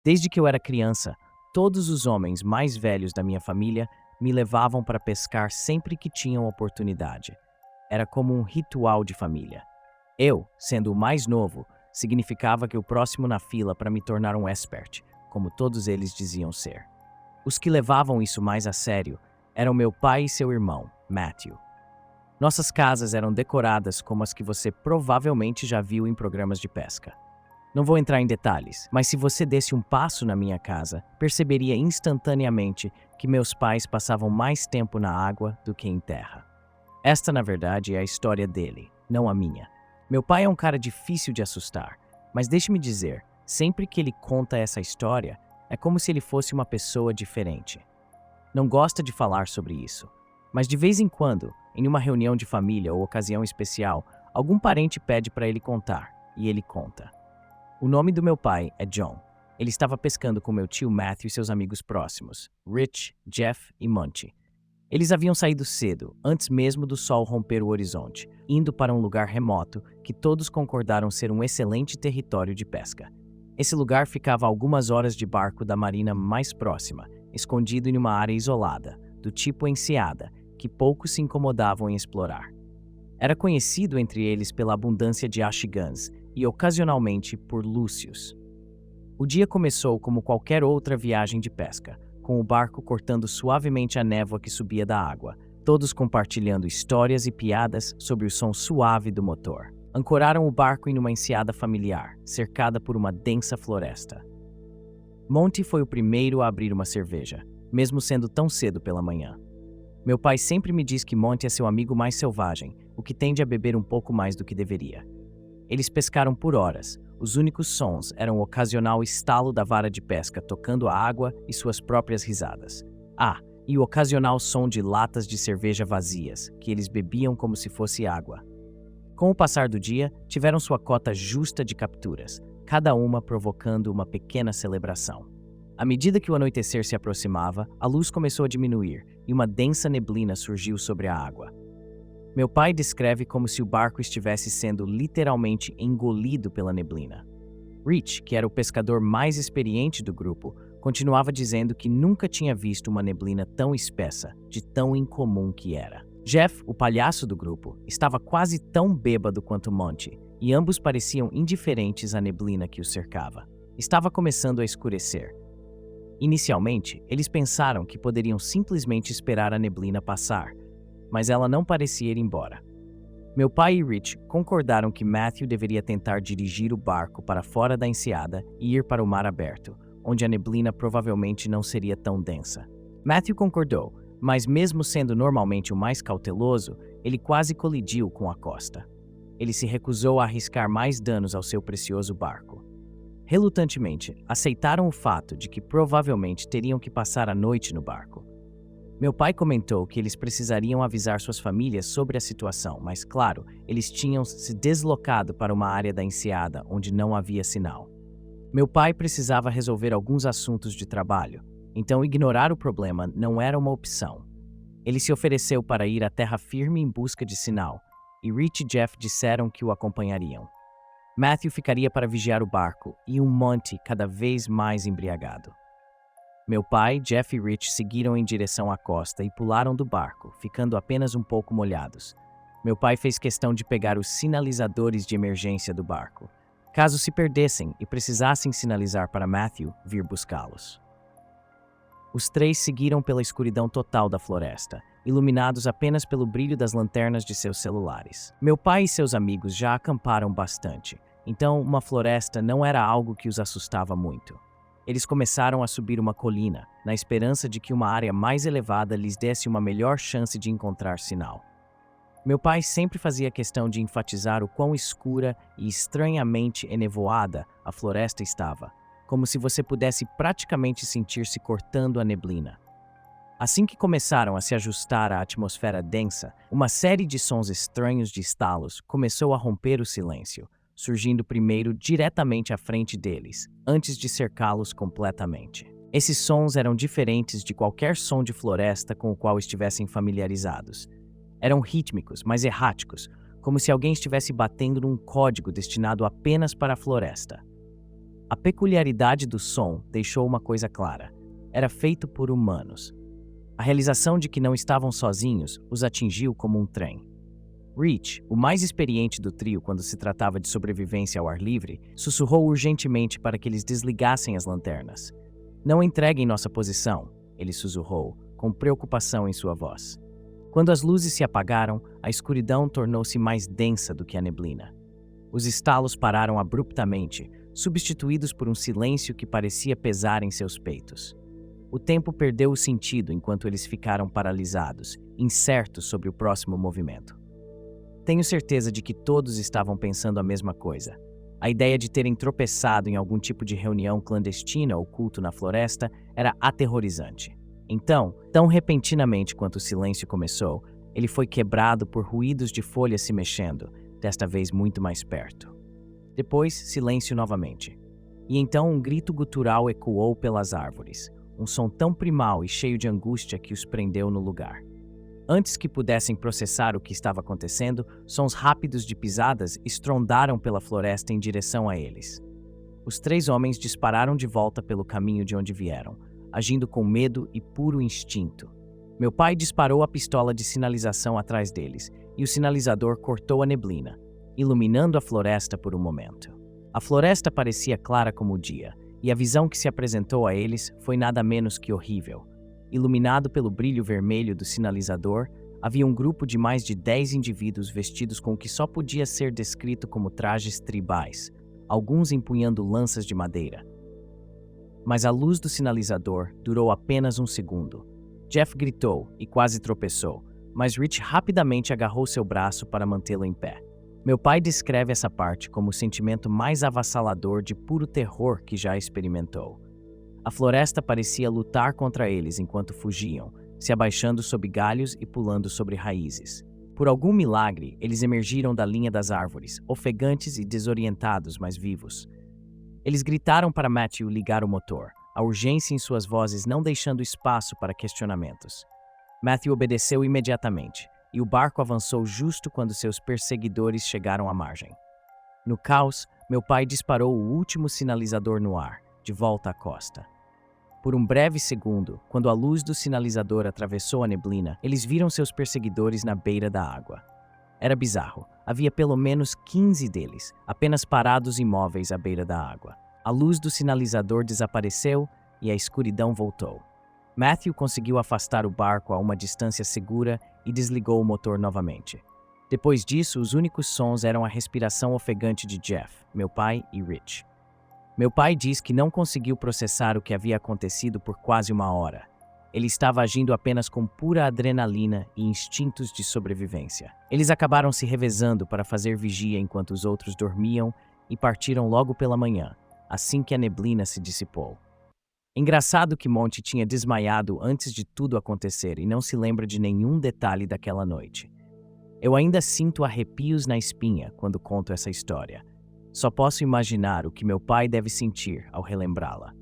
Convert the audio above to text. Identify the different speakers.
Speaker 1: Desde que eu era criança, todos os homens mais velhos da minha família me levavam para pescar sempre que tinham oportunidade. Era como um ritual de família. Eu, sendo o mais novo, significava que o próximo na fila para me tornar um expert, como todos eles diziam ser. Os que levavam isso mais a sério eram meu pai e seu irmão, Matthew. Nossas casas eram decoradas como as que você provavelmente já viu em programas de pesca. Não vou entrar em detalhes, mas se você desse um passo na minha casa, perceberia instantaneamente que meus pais passavam mais tempo na água do que em terra. Esta, na verdade, é a história dele, não a minha. Meu pai é um cara difícil de assustar, mas deixe-me dizer, sempre que ele conta essa história, é como se ele fosse uma pessoa diferente. Não gosta de falar sobre isso, mas de vez em quando, em uma reunião de família ou ocasião especial, algum parente pede para ele contar, e ele conta. O nome do meu pai é John. Ele estava pescando com meu tio Matthew e seus amigos próximos, Rich, Jeff e Monty. Eles haviam saído cedo, antes mesmo do sol romper o horizonte, indo para um lugar remoto que todos concordaram ser um excelente território de pesca. Esse lugar ficava a algumas horas de barco da marina mais próxima, escondido em uma área isolada, do tipo enseada, que poucos se incomodavam em explorar. Era conhecido entre eles pela abundância de ashiguns e, ocasionalmente, por lúcios. O dia começou como qualquer outra viagem de pesca, com o barco cortando suavemente a névoa que subia da água, todos compartilhando histórias e piadas sobre o som suave do motor. Ancoraram o barco em uma enseada familiar, cercada por uma densa floresta. Monty foi o primeiro a abrir uma cerveja, mesmo sendo tão cedo pela manhã. Meu pai sempre me diz que Monty é seu amigo mais selvagem, o que tende a beber um pouco mais do que deveria. Eles pescaram por horas. Os únicos sons eram o ocasional estalo da vara de pesca tocando a água e suas próprias risadas. E o ocasional som de latas de cerveja vazias, que eles bebiam como se fosse água. Com o passar do dia, tiveram sua cota justa de capturas, cada uma provocando uma pequena celebração. À medida que o anoitecer se aproximava, a luz começou a diminuir e uma densa neblina surgiu sobre a água. Meu pai descreve como se o barco estivesse sendo literalmente engolido pela neblina. Rich, que era o pescador mais experiente do grupo, continuava dizendo que nunca tinha visto uma neblina tão espessa, de tão incomum que era. Jeff, o palhaço do grupo, estava quase tão bêbado quanto Monty, e ambos pareciam indiferentes à neblina que os cercava. Estava começando a escurecer. Inicialmente, eles pensaram que poderiam simplesmente esperar a neblina passar, mas ela não parecia ir embora. Meu pai e Rich concordaram que Matthew deveria tentar dirigir o barco para fora da enseada e ir para o mar aberto, onde a neblina provavelmente não seria tão densa. Matthew concordou, mas mesmo sendo normalmente o mais cauteloso, ele quase colidiu com a costa. Ele se recusou a arriscar mais danos ao seu precioso barco. Relutantemente, aceitaram o fato de que provavelmente teriam que passar a noite no barco. Meu pai comentou que eles precisariam avisar suas famílias sobre a situação, mas, claro, eles tinham se deslocado para uma área da enseada onde não havia sinal. Meu pai precisava resolver alguns assuntos de trabalho, então ignorar o problema não era uma opção. Ele se ofereceu para ir à terra firme em busca de sinal, e Rich e Jeff disseram que o acompanhariam. Matthew ficaria para vigiar o barco e um Monty cada vez mais embriagado. Meu pai, Jeff e Rich seguiram em direção à costa e pularam do barco, ficando apenas um pouco molhados. Meu pai fez questão de pegar os sinalizadores de emergência do barco, caso se perdessem e precisassem sinalizar para Matthew vir buscá-los. Os três seguiram pela escuridão total da floresta, iluminados apenas pelo brilho das lanternas de seus celulares. Meu pai e seus amigos já acamparam bastante, então uma floresta não era algo que os assustava muito. Eles começaram a subir uma colina, na esperança de que uma área mais elevada lhes desse uma melhor chance de encontrar sinal. Meu pai sempre fazia questão de enfatizar o quão escura e estranhamente enevoada a floresta estava, como se você pudesse praticamente sentir-se cortando a neblina. Assim que começaram a se ajustar à atmosfera densa, uma série de sons estranhos de estalos começou a romper o silêncio, surgindo primeiro diretamente à frente deles, antes de cercá-los completamente. Esses sons eram diferentes de qualquer som de floresta com o qual estivessem familiarizados. Eram rítmicos, mas erráticos, como se alguém estivesse batendo num código destinado apenas para a floresta. A peculiaridade do som deixou uma coisa clara: era feito por humanos. A realização de que não estavam sozinhos os atingiu como um trem. Rich, o mais experiente do trio quando se tratava de sobrevivência ao ar livre, sussurrou urgentemente para que eles desligassem as lanternas. "Não entreguem nossa posição", ele sussurrou, com preocupação em sua voz. Quando as luzes se apagaram, a escuridão tornou-se mais densa do que a neblina. Os estalos pararam abruptamente, substituídos por um silêncio que parecia pesar em seus peitos. O tempo perdeu o sentido enquanto eles ficaram paralisados, incertos sobre o próximo movimento. Tenho certeza de que todos estavam pensando a mesma coisa. A ideia de terem tropeçado em algum tipo de reunião clandestina ou culto na floresta era aterrorizante. Então, tão repentinamente quanto o silêncio começou, ele foi quebrado por ruídos de folhas se mexendo, desta vez muito mais perto. Depois, silêncio novamente. E então um grito gutural ecoou pelas árvores, um som tão primal e cheio de angústia que os prendeu no lugar. Antes que pudessem processar o que estava acontecendo, sons rápidos de pisadas estrondaram pela floresta em direção a eles. Os 3 homens dispararam de volta pelo caminho de onde vieram, agindo com medo e puro instinto. Meu pai disparou a pistola de sinalização atrás deles, e o sinalizador cortou a neblina, iluminando a floresta por um momento. A floresta parecia clara como o dia, e a visão que se apresentou a eles foi nada menos que horrível. Iluminado pelo brilho vermelho do sinalizador, havia um grupo de mais de 10 indivíduos vestidos com o que só podia ser descrito como trajes tribais, alguns empunhando lanças de madeira. Mas a luz do sinalizador durou apenas um segundo. Jeff gritou e quase tropeçou, mas Rich rapidamente agarrou seu braço para mantê-lo em pé. Meu pai descreve essa parte como o sentimento mais avassalador de puro terror que já experimentou. A floresta parecia lutar contra eles enquanto fugiam, se abaixando sob galhos e pulando sobre raízes. Por algum milagre, eles emergiram da linha das árvores, ofegantes e desorientados, mas vivos. Eles gritaram para Matthew ligar o motor, a urgência em suas vozes não deixando espaço para questionamentos. Matthew obedeceu imediatamente, e o barco avançou justo quando seus perseguidores chegaram à margem. No caos, meu pai disparou o último sinalizador no ar, de volta à costa. Por um breve segundo, quando a luz do sinalizador atravessou a neblina, eles viram seus perseguidores na beira da água. Era bizarro. Havia pelo menos 15 deles, apenas parados imóveis à beira da água. A luz do sinalizador desapareceu e a escuridão voltou. Matthew conseguiu afastar o barco a uma distância segura e desligou o motor novamente. Depois disso, os únicos sons eram a respiração ofegante de Jeff, meu pai e Rich. Meu pai diz que não conseguiu processar o que havia acontecido por quase uma hora. Ele estava agindo apenas com pura adrenalina e instintos de sobrevivência. Eles acabaram se revezando para fazer vigia enquanto os outros dormiam e partiram logo pela manhã, assim que a neblina se dissipou. Engraçado que Monty tinha desmaiado antes de tudo acontecer e não se lembra de nenhum detalhe daquela noite. Eu ainda sinto arrepios na espinha quando conto essa história. Só posso imaginar o que meu pai deve sentir ao relembrá-la.